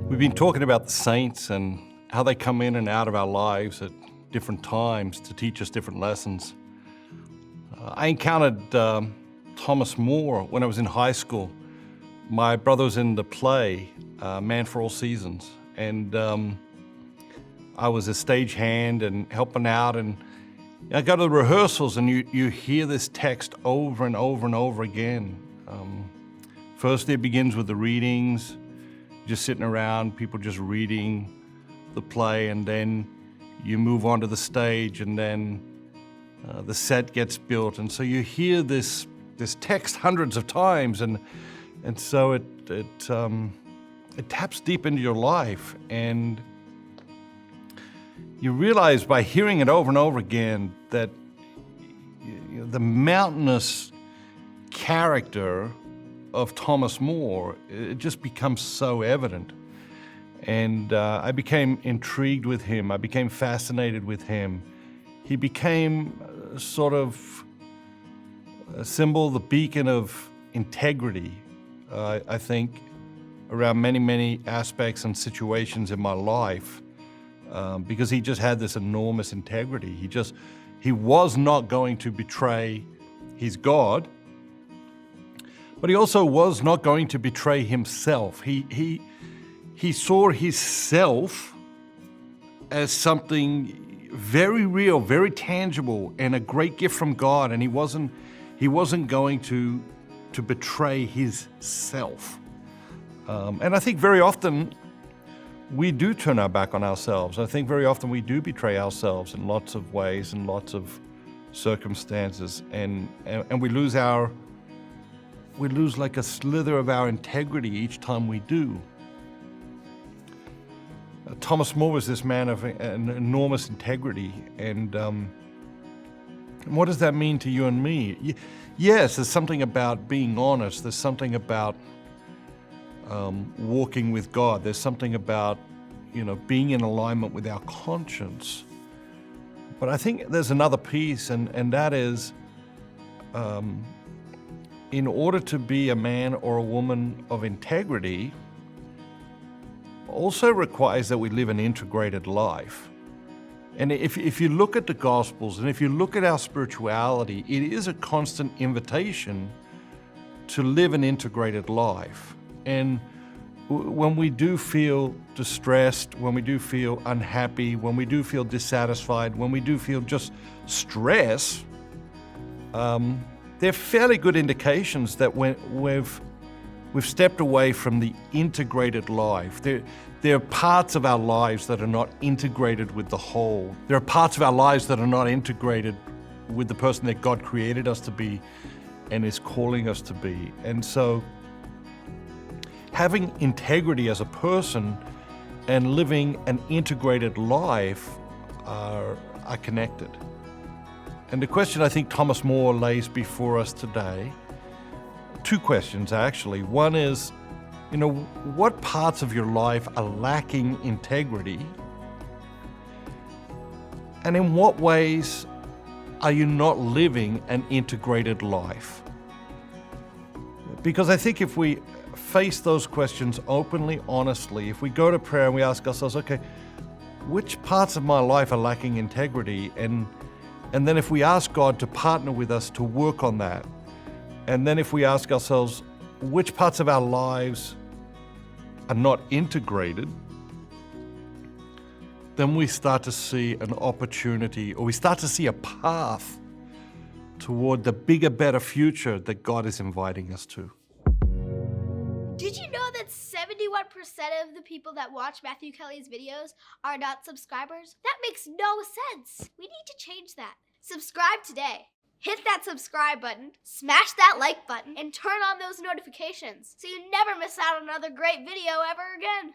We've been talking about the saints and how they come in and out of our lives at different times to teach us different lessons. I encountered Thomas More when I was in high school. My brother was in the play, Man for All Seasons, and I was a stagehand and helping out, and I go to the rehearsals and you hear this text over and over and over again. First it begins with the readings, just sitting around, people just reading the play, and then you move on to the stage, and then the set gets built, and so you hear this text hundreds of times, and so it taps deep into your life, and you realize by hearing it over and over again that the mountainous character of Thomas More, it just becomes so evident. And I became intrigued with him. I became fascinated with him. He became sort of a symbol, the beacon of integrity, I think, around many, many aspects and situations in my life, because he just had this enormous integrity. He was not going to betray his God, but he also was not going to betray himself. He saw himself as something very real, very tangible, and a great gift from God, and he wasn't going to betray his self. And I think very often we do turn our back on ourselves. I think very often we do betray ourselves in lots of ways and lots of circumstances, and we lose like a slither of our integrity each time we do. Thomas More was this man of an enormous integrity, and what does that mean to you and me? Yes, there's something about being honest. There's something about walking with God. There's something about, being in alignment with our conscience. But I think there's another piece, and that is, in order to be a man or a woman of integrity, also requires that we live an integrated life. And if you look at the Gospels and if you look at our spirituality, it is a constant invitation to live an integrated life. And when we do feel distressed, when we do feel unhappy, when we do feel dissatisfied, when we do feel just stress, they're fairly good indications that we've stepped away from the integrated life. There are parts of our lives that are not integrated with the whole. There are parts of our lives that are not integrated with the person that God created us to be and is calling us to be. And so having integrity as a person and living an integrated life are connected. And the question I think Thomas More lays before us today, two questions actually. One is, what parts of your life are lacking integrity? And in what ways are you not living an integrated life? Because I think if we face those questions openly, honestly, if we go to prayer and we ask ourselves, okay, which parts of my life are lacking integrity? And then if we ask God to partner with us to work on that, and then if we ask ourselves, which parts of our lives are not integrated, then we start to see an opportunity, or we start to see a path toward the bigger, better future that God is inviting us to. Did you know that 71% of the people that watch Matthew Kelly's videos are not subscribers? That makes no sense. We need to change that. Subscribe today. Hit that subscribe button, smash that like button, and turn on those notifications so you never miss out on another great video ever again.